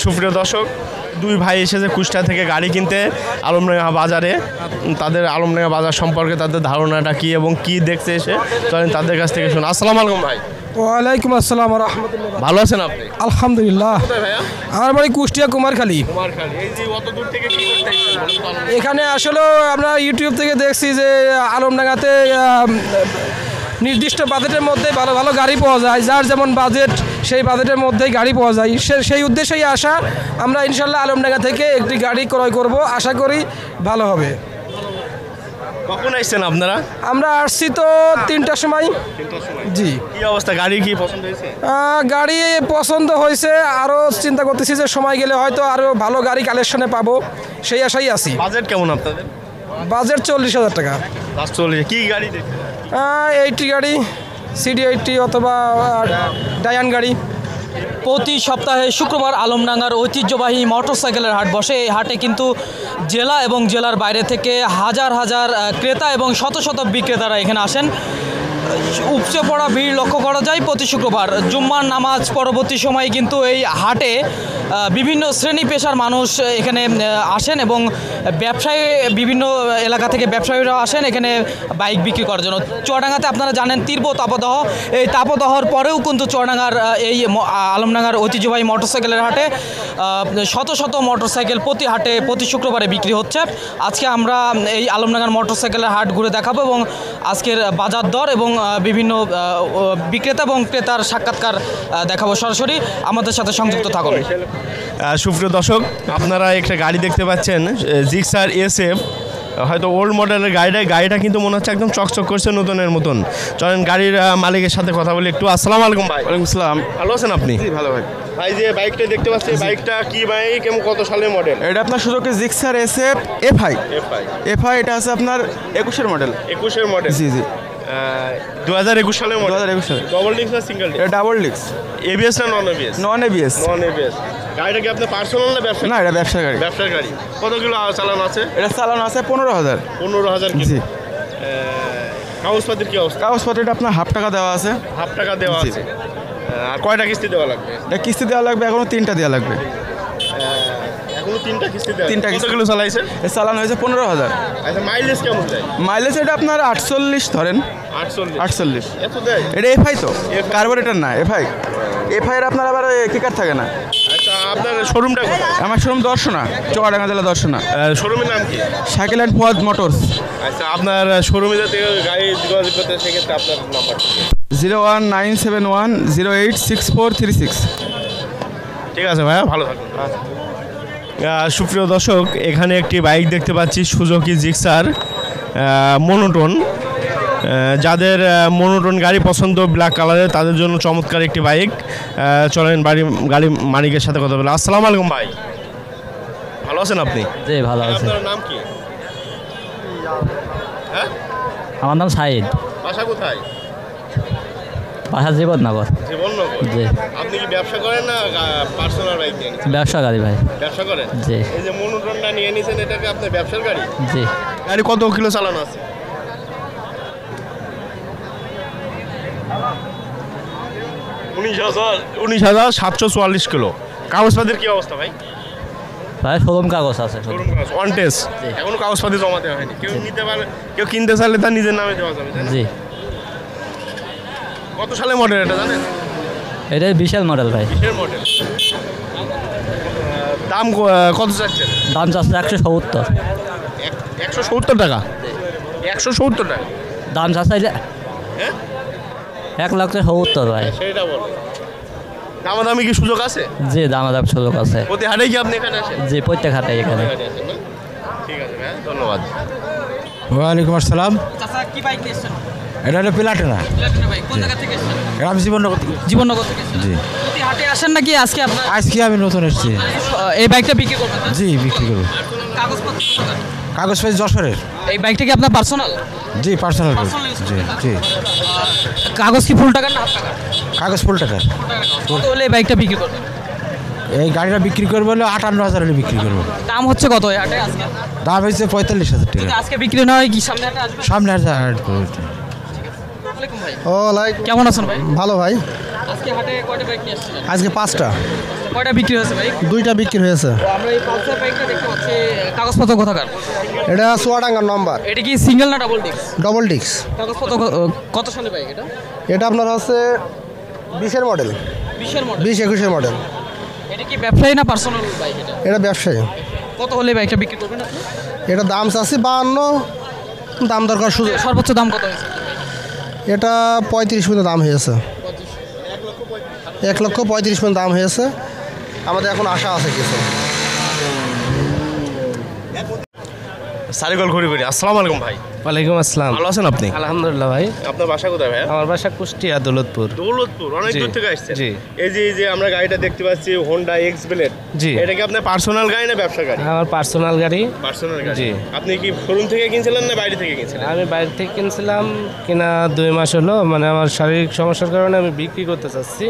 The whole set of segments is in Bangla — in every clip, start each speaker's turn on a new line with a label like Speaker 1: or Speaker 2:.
Speaker 1: সুপ্রিয় দর্শক, দুই ভাই এসেছে কুষ্টা থেকে গাড়ি কিনতে আলমডাঙ্গা বাজারে। তাদের আলমডাঙ্গা বাজার সম্পর্কে তাদের ধারণাটা কি এবং কি দেখতে এসে চলেন তাদের কাছ থেকে শুনুন। আসসালামু আলাইকুম ভাই।
Speaker 2: ওয়ালাইকুম আসসালাম ওয়া রাহমাতুল্লাহ।
Speaker 1: ভালো আছেন আপনি?
Speaker 2: আলহামদুলিল্লাহ। আমার বাড়ি কুষ্টিয়া কুমারখালী।
Speaker 1: এই যে অত দূর থেকে কি করতে এসেছেন?
Speaker 2: এখানে আসলে আমরা ইউটিউব থেকে দেখছি যে আলমডাঙ্গাতে নির্দিষ্ট বাজেটের মধ্যে ভালো ভালো গাড়ি পাওয়া যায়, যার যেমন বাজেট সেই বাজেটের মধ্যেই গাড়ি পাওয়া যায়। সেই উদ্দেশ্যেই আসা। আমরা ইনশাল্লাহ আলমডাঙ্গা থেকে একটি গাড়ি ক্রয় করব, আশা করি ভালো হবে।
Speaker 1: কখন আসছেন আপনারা?
Speaker 2: আমরা আসছি তো 3টার সময়। জি।
Speaker 1: কি অবস্থা, গাড়ি কি পছন্দ হয়েছে?
Speaker 2: গাড়ি পছন্দ হয়েছে, আরও চিন্তা করতেছি যে সময় গেলে হয়তো আরও ভালো গাড়ি কালেকশনে পাবো, সেই আশাই আছি।
Speaker 1: বাজেট কেমন আপনাদের?
Speaker 2: বাজেট 40,000 টাকা।
Speaker 1: 40। কি গাড়ি দেখছেন?
Speaker 2: 80 গাড়ি, CD80 অথবা ডায়ান গাড়ি।
Speaker 3: প্রতি সপ্তাহে শুক্রবার আলমডাঙ্গার ঐতিহ্যবাহী মোটরসাইকেলের হাট বসে। এই হাটে কিন্তু জেলা এবং জেলার বাইরে থেকে হাজার হাজার ক্রেতা এবং শত শত বিক্রেতারা এখানে আসেন। উপচে পড়া ভিড় লক্ষ্য করা যায় প্রতি শুক্রবার। জুম্মার নামাজ পরবর্তী সময়ে কিন্তু এই হাটে বিভিন্ন শ্রেণী পেশার মানুষ এখানে আসেন এবং ব্যবসায়ী বিভিন্ন এলাকা থেকে ব্যবসায়ীরা আসেন এখানে বাইক বিক্রি করার জন্য। চুয়াডাঙ্গাতে আপনারা জানেন তীব্র তাপদাহ, এই তাপদাহর পরেও কিন্তু চুয়াডাঙ্গার এই আলমডাঙ্গার ঐতিহ্যবাহী মোটরসাইকেলের হাটে শত শত মোটরসাইকেল প্রতি হাটে প্রতি শুক্রবারে বিক্রি হচ্ছে। আজকে আমরা এই আলমডাঙ্গার মোটরসাইকেলের হাট ঘুরে দেখাবো এবং আজকের বাজার দর এবং বিভিন্ন বিক্রেতা এবং ক্রেতার সাক্ষাৎকার দেখাবো সরাসরি। আমাদের সাথে সংযুক্ত থাকুন।
Speaker 1: সুপ্রিয় দর্শক, আপনারা একটা গাড়ি দেখতে পাচ্ছেন, জিক্সার SF, হয়তো ওল্ড মডেলের গাড়িটা কিন্তু মনে হচ্ছে একদম চকচক করছে নতুনের মতন। চলেন গাড়ির মালিকের সাথে কথা বলি একটু। আসসালামু আলাইকুম ভাই।
Speaker 4: ওয়ালাইকুম আসসালাম।
Speaker 1: ভালো আছেন আপনি?
Speaker 4: জি ভালো ভাই।
Speaker 1: ভাই যে বাইকটা দেখতে পাচ্ছি, বাইকটা কি বাইক এবং কত সালের মডেল?
Speaker 4: এটা আপনার সুজুকি জিক্সার SF FI। এটা আছে আপনার 21-এর মডেল।
Speaker 1: 21-এর মডেল?
Speaker 4: জি জি।
Speaker 1: 2021 সালের মডেল?
Speaker 4: 2021 সালে।
Speaker 1: ডবল ডিস্ক না সিঙ্গেল ডিস্ক?
Speaker 4: এটা ডাবল ডিস্ক।
Speaker 1: ABS না নন ABS?
Speaker 4: নন ABS।
Speaker 1: নন ABS। গাড়িটা কি আপনার পার্সোনাল না ব্যবসা?
Speaker 4: না, এটা ব্যবসার গাড়ি।
Speaker 1: ব্যবসার গাড়ি। কত কিলো চালানো আছে?
Speaker 4: এটা চালানো আছে 15,000।
Speaker 1: 15,000 কিলো।
Speaker 4: জি।
Speaker 1: কাগজপাতির কি অবস্থা?
Speaker 4: কাগজপত্রটা আপনার হাফ টাকা দেওয়া আছে।
Speaker 1: হাফ টাকা দেওয়া
Speaker 4: জি।
Speaker 1: আছে। আর কয়টা কিস্তি দেওয়া লাগবে?
Speaker 4: এটা কিস্তি দেওয়া লাগবে, এখনো 3টা দেওয়া লাগবে।
Speaker 1: এখনো 3টা কিস্তি দেওয়া।
Speaker 4: 3টা
Speaker 1: কত
Speaker 4: কিস্তি।
Speaker 1: কিলো চালাইছে?
Speaker 4: এর চালানো হয়েছে 15,000।
Speaker 1: আচ্ছা, মাইলেজ কেমন দেয়?
Speaker 4: মাইলেজ এটা আপনার 48 ধরেন। 48।
Speaker 1: এত দেয়?
Speaker 4: এটা FI তো, কার্বোরেটর না FI। এর আপনার আবার কিকার থাকে না।
Speaker 1: আচ্ছা, আপনার শোরুমটা কোথায়?
Speaker 4: আমার শোরুম দর্শনা, চুয়াডাঙ্গা জেলা দর্শনা।
Speaker 1: শোরুমের নাম কি?
Speaker 4: Cycle and Fuad motors.
Speaker 1: আচ্ছা, আপনার শোরুমে যাতে গাড়ি যোগাযোগ করতে সেক্ষেত্রে আপনার নাম্বার
Speaker 4: 01971086436।
Speaker 1: ঠিক আছে ভাইয়া, ভালো থাকুন। সুপ্রিয় দর্শক, এখানে একটি বাইক দেখতে পাচ্ছি, সুজুকি জিক্সার মনোটোন। যাদের মনোটোন গাড়ি পছন্দ ব্ল্যাক কালারের, তাদের জন্য চমৎকার একটি বাইক। চলেন গাড়ি মালিকের সাথে কথা বলে। আসসালামু আলাইকুম ভাই। ভালো আছেন আপনি?
Speaker 3: জি ভালো আছে।
Speaker 1: আপনার নাম কি? হ্যাঁ,
Speaker 3: আমার নাম সাইদ।
Speaker 1: বাসা কোথায়?
Speaker 3: বাসা জীবননগর।
Speaker 1: জীবননগর।
Speaker 3: জি।
Speaker 1: আপনি কি ব্যবসা করেন না পার্সোনাল বাইক নিয়ে?
Speaker 3: ব্যবসা গাড়ি ভাই।
Speaker 1: ব্যবসা করেন?
Speaker 3: জি।
Speaker 1: এই যে মনোটোনটা নিয়ে নিয়েছেন, এটা কি আপনার ব্যবসার গাড়ি?
Speaker 3: জি।
Speaker 1: গাড়ি কত কিলো চালানো আছে? 19,744 কিলো। কাগজপাতির কি অবস্থা ভাই?
Speaker 3: ভাই শোরুম কাগজ আছে।
Speaker 1: One test.
Speaker 3: জি।
Speaker 1: এখনো কাগজপাতি জমা দেওয়া হয়নি। কেউ নিতে পারে, কেউ কিনতে চাইলে তার নিজের নামে দেওয়া যাবে, তাই না?
Speaker 3: জি।
Speaker 1: কত সালের মডেল এটা জানেন?
Speaker 3: এটাই বিশাল মডেল ভাই।
Speaker 1: কিসের মডেল? দাম কত চাচ্ছেন?
Speaker 3: দাম চাচ্ছে 170।
Speaker 1: 170 টাকা? 170 টাকা
Speaker 3: দাম চাচ্ছে
Speaker 1: হ্যাঁ?
Speaker 3: 1,70,000 ভাই।
Speaker 1: সেটা বলো। দামাদামি কি সুযোগ আছে?
Speaker 3: জি, দামাদাম সুযোগ আছে।
Speaker 1: প্রতি হাটে কি আপনি এখানে আসেন?
Speaker 3: জি, প্রত্যেক হাটে এখানে।
Speaker 1: ঠিক আছে ভাই, ধন্যবাদ।
Speaker 2: ওয়ালাইকুম আসসালাম।
Speaker 3: চাচা কি বাইক নিয়েছেন?
Speaker 2: এটা হলো প্লাটিনা।
Speaker 3: Platina bike. কোন জায়গা থেকে এসেছেন?
Speaker 2: আমি জীবননগর থেকে।
Speaker 3: জীবননগর থেকে এসেছেন?
Speaker 2: জি।
Speaker 3: প্রতি হাটে আসেন নাকি আজকে আপনার?
Speaker 2: আজকে আমি নতুন এসেছি।
Speaker 3: এই বাইকটা বিক্রি করবেন না?
Speaker 2: জি, বিক্রি করবো।
Speaker 3: কাগজপত্র কোথায়?
Speaker 2: কাগজ পাই যশোরের।
Speaker 3: এই বাইকটা কি আপনার পার্সোনাল?
Speaker 2: জি, পার্সোনাল। জি জি।
Speaker 3: কাগজ কি ফুল টাকার না হাফ টাকার?
Speaker 2: কাগজ ফুল টাকার।
Speaker 3: কত হলে এই বাইকটা বিক্রি করবেন?
Speaker 2: এই গাড়িটা বিক্রি করবো হলে 58,000 হলে বিক্রি করবো।
Speaker 3: দাম হচ্ছে কত এই হাটে আজকে?
Speaker 2: দাম হয়েছে 45,000
Speaker 3: যদি
Speaker 2: টাকা।
Speaker 3: আজকে বিক্রি না হয় কি সামনে হাটে আসবে?
Speaker 2: সামনে আর
Speaker 3: ওয়ালাইকুম ভাই।
Speaker 5: ও লাইক
Speaker 3: কেমন আছেন ভাই?
Speaker 5: ভালো ভাই।
Speaker 3: আজকে হাটে কয়টা বাইক নিয়ে আসছেন?
Speaker 5: আজকে 5টা।
Speaker 3: কয়টা বিক্রি হয়েছে ভাই?
Speaker 5: দুইটা বিক্রি হয়েছে।
Speaker 3: আমরা এই পালসার বাইকটা দেখতে পাচ্ছি, কাগজপত্র কোথাকার?
Speaker 5: এটা চুয়াডাঙ্গার নম্বর,
Speaker 3: এটা কি সিঙ্গেল না ডাবল ডিস্ক?
Speaker 5: Double disc.
Speaker 3: কাগজপত্র কত সালে বাইক এটা?
Speaker 5: এটা আপনার হচ্ছে 20-এর মডেল,
Speaker 3: 20-এর মডেল।
Speaker 5: 20-21-এর মডেল।
Speaker 3: এটা কি ব্যবসায়ী না পার্সোনাল বাইক এটা?
Speaker 5: এটা ব্যবসায়ী।
Speaker 3: কত হলে বাইকটা বিক্রি করবেন আপনি?
Speaker 5: এটা দাম চাচ্ছি 52, দাম দরকার সুযোগ।
Speaker 3: সর্বোচ্চ দাম কত হয়েছে?
Speaker 5: এটা 35 পর্যন্ত দাম হয়েছে, 1,35,000 পর্যন্ত দাম হয়েছে। আমাদের এখন আশা আছে কিছু।
Speaker 1: সারিকল ঘুরি ঘুরি। আসসালামু আলাইকুম ভাই।
Speaker 6: ওয়ালাইকুম আসসালাম।
Speaker 1: ভালো আছেন আপনি?
Speaker 6: আলহামদুলিল্লাহ ভাই।
Speaker 1: আপনার বাসা কোথায় ভাই?
Speaker 6: আমার বাসা কুষ্টিয়া, দৌলতপুর।
Speaker 1: দৌলতপুর, অনেক
Speaker 6: জি,
Speaker 1: দূর থেকে আসছেন।
Speaker 6: জি।
Speaker 1: এই যে আমরা গাড়িটা দেখতে পাচ্ছি হোন্ডা এক্স ব্লেড,
Speaker 6: জি।
Speaker 1: এটা কি আপনার পার্সোনাল গাড়ি না ব্যবসা গাড়ি?
Speaker 6: আমার পার্সোনাল গাড়ি।
Speaker 1: পার্সোনাল গাড়ি।
Speaker 6: জি।
Speaker 1: আপনি কি শোরুম থেকে কিনছিলেন না বাইরে থেকে কিনছিলেন?
Speaker 6: আমি বাইরে থেকে কিনছিলাম, কিনা 2 মাস হলো। মানে আমার শারীরিক সমস্যার কারণে আমি বিক্রি করতে চাচ্ছি।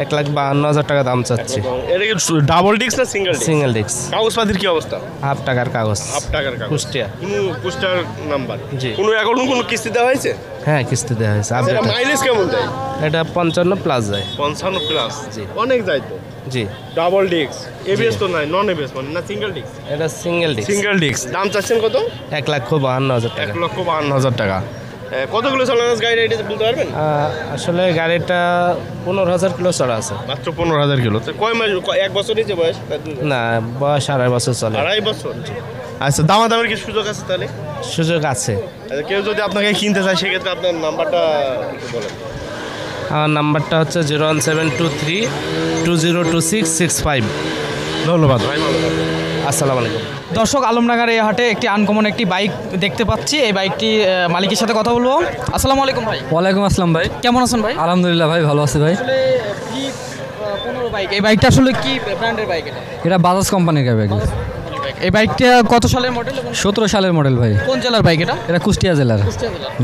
Speaker 6: 1,52,000 টাকা দাম চাচ্ছি।
Speaker 1: এটা কি ডাবল ডিস্ক না সিঙ্গেল ডিস্ক?
Speaker 6: সিঙ্গেল ডিস্ক,
Speaker 1: কাগজপাতির কি অবস্থা?
Speaker 6: হাফ টাকার কাগজ।
Speaker 1: হাফ টাকার কাগজ।
Speaker 6: কুষ্টিয়া।
Speaker 1: কোনো পুস্টার নাম্বার?
Speaker 6: জি।
Speaker 1: কোনো এখনো কোনো কিস্তি দেওয়া হয়েছে?
Speaker 6: হ্যাঁ, কিস্তি দেওয়া হয়েছে।
Speaker 1: এটা
Speaker 6: আপডেট।
Speaker 1: মাইলেজ কেমন দেয়?
Speaker 6: এটা 55 প্লাস যায়।
Speaker 1: 55 প্লাস।
Speaker 6: জি।
Speaker 1: অনেক যায় তো।
Speaker 6: জি।
Speaker 1: ডাবল ডিস্ক, এবিএস তো নাই, নন এবিএস মানে না সিঙ্গেল ডিস্ক?
Speaker 6: এটা সিঙ্গেল ডিস্ক।
Speaker 1: Single disc. দাম চাচ্ছেন কত?
Speaker 6: 1,52,000 টাকা।
Speaker 1: 1,52,000 টাকা। কতগুলো চালানো গাড়ি এটা বলতে পারবেন?
Speaker 6: আসলে গাড়িটা 15,000 কিলো চড়া আছে।
Speaker 1: মাত্র 15,000 কিলো। তো কয় মাস, 1 বছর হয়েছে বয়স?
Speaker 6: না, বয়স 2.5 বছর চলে।
Speaker 1: 2.5 বছর। আচ্ছা, দামাদামের কি সুযোগ আছে তাহলে?
Speaker 6: সুযোগ আছে।
Speaker 1: আচ্ছা, কেউ যদি আপনাকে কিনতে চায় সেক্ষেত্রে আপনার নাম্বারটা একটু বলেন।
Speaker 6: আমার নাম্বারটা হচ্ছে 01723202665।
Speaker 1: ধন্যবাদ ভাই, ভালো থাকবেন।
Speaker 6: আসসালামু আলাইকুম।
Speaker 3: দর্শক, আলমনগর এই হাটে একটি আনকমন একটি বাইক দেখতে পাচ্ছি। এই বাইকটি মালিকের সাথে কথা বলবো। আসসালামু আলাইকুম ভাই।
Speaker 7: ওয়ালাইকুম আসসালাম ভাই।
Speaker 3: কেমন আছেন ভাই?
Speaker 7: আলহামদুলিল্লাহ ভাই, ভালো আছি ভাই।
Speaker 3: আসলে কি 15 বাইক, এই বাইকটা আসলে কি ব্র্যান্ডের বাইক এটা?
Speaker 7: এটা বাজাজ কোম্পানির বাইক।
Speaker 3: এই বাইকটা কত সালের মডেল এবং
Speaker 7: 17 সালের মডেল ভাই।
Speaker 3: কোন জেলার বাইক এটা?
Speaker 7: এটা কুষ্টিয়া জেলার।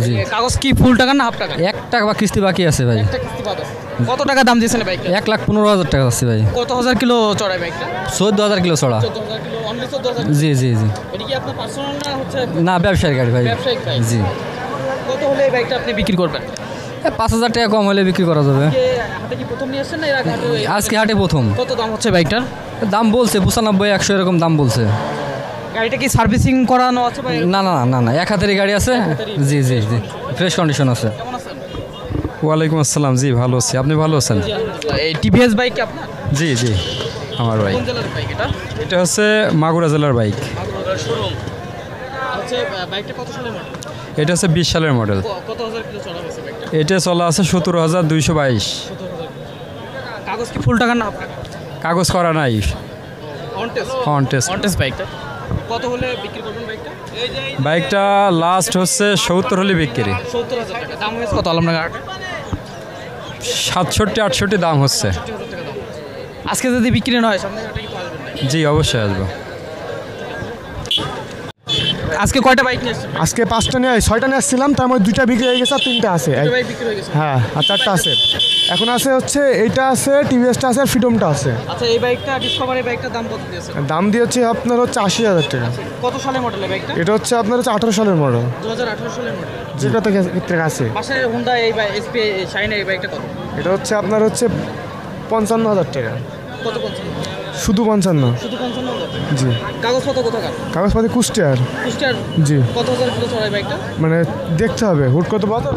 Speaker 7: জি।
Speaker 3: কাগজ কি ফুল টাকা না হাফ টাকা?
Speaker 7: 1 টাকা বা কিস্তি বাকি আছে ভাই।
Speaker 3: একটা কিস্তি বাদ আছে। কত টাকা দাম দিয়েছেন এই বাইকটা?
Speaker 7: 1,15,000 টাকা আছে ভাই।
Speaker 3: কত হাজার কিলো চড়াই বাইকটা?
Speaker 7: 14,000 কিলো চড়া।
Speaker 3: 14,000 কিলো, অনলি 14,000।
Speaker 7: জি জি জি।
Speaker 3: এটা কি আপনার পার্সোনাল না হচ্ছে
Speaker 7: না, ব্যবসায়িক গাড়ি ভাই।
Speaker 3: ব্যবসায়িক বাইক?
Speaker 7: জি।
Speaker 3: কত হলে এই বাইকটা আপনি বিক্রি করবেন?
Speaker 7: 5,000 টাকা কম হলে বিক্রি করা যাবে।
Speaker 3: হাতে কি প্রথম নিয়ে আসছেন না এর আগে হাটে?
Speaker 7: আজকে হাটে প্রথম।
Speaker 3: কত দাম হচ্ছে বাইকটার?
Speaker 7: দাম বলছে 95-100 এরকম দাম বলছে।
Speaker 3: গাড়িটা কি সার্ভিসিং করানো আছে ভাই?
Speaker 7: না না না না, 1 হাতেরই গাড়ি আছে। জি জি জি, ফ্রেশ কন্ডিশন আছে।
Speaker 3: কেমন আছেন?
Speaker 8: ওয়ালাইকুম আসসালাম। জি, ভালো আছি। আপনি ভালো আছেন?
Speaker 3: এই টিভিএস বাইক কি আপনার?
Speaker 8: জি জি, আমার বাইক।
Speaker 3: কোন জেলার বাইক এটা?
Speaker 8: এটা হচ্ছে মাগুরা জেলার বাইক।
Speaker 3: শোরুম হচ্ছে। বাইকটা কত সালের মডেল?
Speaker 8: এটা হচ্ছে 20 সালের মডেল।
Speaker 3: কত হাজার কিলো চড়া হয়েছে বাইকটা?
Speaker 8: এটা চলা আছে 17,222।
Speaker 3: কাগজ কি ফুল টাকা না হাফ টাকা?
Speaker 8: কাগজ করা নাই,
Speaker 3: on test.
Speaker 8: On test.
Speaker 3: On test বাইকটা কত হলে বিক্রি করবেন বাইকটা?
Speaker 8: বাইকটা লাস্ট হচ্ছে 70 হলে বিক্রি।
Speaker 3: 70,000 টাকা দাম হয়েছে। কত আলমনগর হাটে?
Speaker 8: 67-68 দাম হচ্ছে।
Speaker 3: আজকে যদি বিক্রি না হয় সামনে হাটে কি আসবেন নাকি?
Speaker 8: জি, অবশ্যই আসবো।
Speaker 3: আজকে কয়টা বাইক নিয়ে এসেছেন?
Speaker 5: আজকে 5টা নিয়ে 6টা নিয়ে আসছিলাম, তার মধ্যে 2টা বিক্রি হয়ে গেছে আর 3টা আছে।
Speaker 3: বাইক বিক্রি হয়ে গেছে।
Speaker 5: হ্যাঁ, আর 4টা আছে। এখন আছে হচ্ছে এইটা আছে, টিভিএসটা আছে আর ফ্রিডমটা আছে।
Speaker 3: আচ্ছা, এই বাইকটা ডিসকভারি বাইকটার দাম কত দিয়েছেন?
Speaker 5: দাম দিয়ে হচ্ছে আপনার হচ্ছে 80,000 টাকা।
Speaker 3: কত সালের মডেল এই বাইকটা?
Speaker 5: এটা হচ্ছে আপনার হচ্ছে 18 সালের মডেল,
Speaker 3: 2018 সালের মডেল।
Speaker 5: যেটা ক্ষেত্রে আছে।
Speaker 3: পাশে হোন্ডা এই এসপি শাইন এই বাইকটা কত?
Speaker 5: এটা হচ্ছে আপনার হচ্ছে 55,000 টাকা।
Speaker 3: কত 55?
Speaker 5: শুধু 55।
Speaker 3: শুধু 55,000?
Speaker 5: জি।
Speaker 3: কাগজপত্র কোথাকার?
Speaker 5: কাগজপাতি কুষ্টিয়ার।
Speaker 3: কুষ্টিয়ার?
Speaker 5: জি।
Speaker 3: কত হাজার কিলো চড়াই বাইকটা?
Speaker 5: মানে দেখতে হবে হুট কত বাজার।